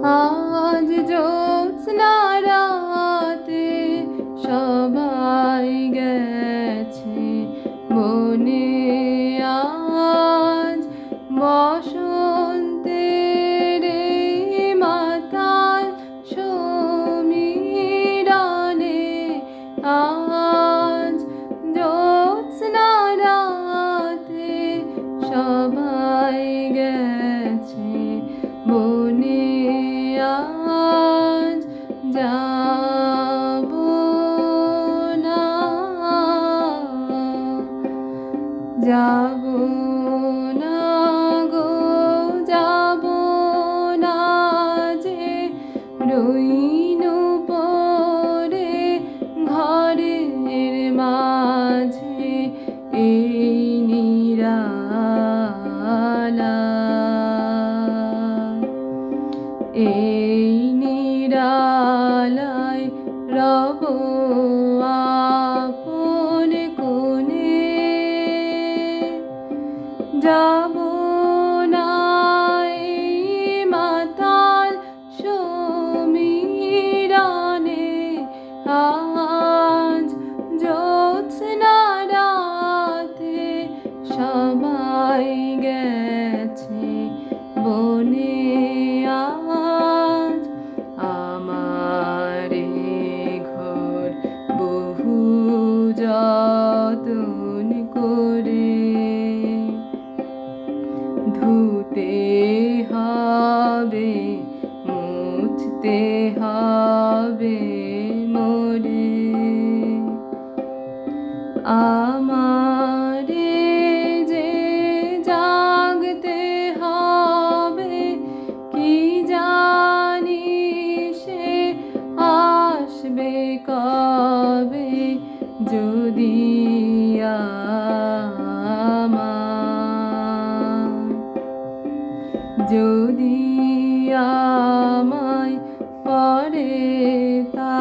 আজ জ্যোৎস্না রাতে সবাই গেছে বনে, আজ বসন্তের এই মাতাল সমীরণে, আজ জ্যোৎস্না রাতে সবাই গেছে বনে, আজ যাব না, যাব না গো, যাব না যে রইনু পড়ে ঘরের মাঝে এই নিরালা, এই নিরালায় রব আপন কোণে। যাব না এই মাতাল সমীরণে, আজ জ্যোৎস্না রাতে সবাই গেছে বনে, আজ আমার ঘর বহু যতন করে ধুতে হবে, মুছতে হবে মোরে। আমারে যে জাগতে হবে, কি জানি সে আসবে কবে, যদি যদি আমায় পরে তা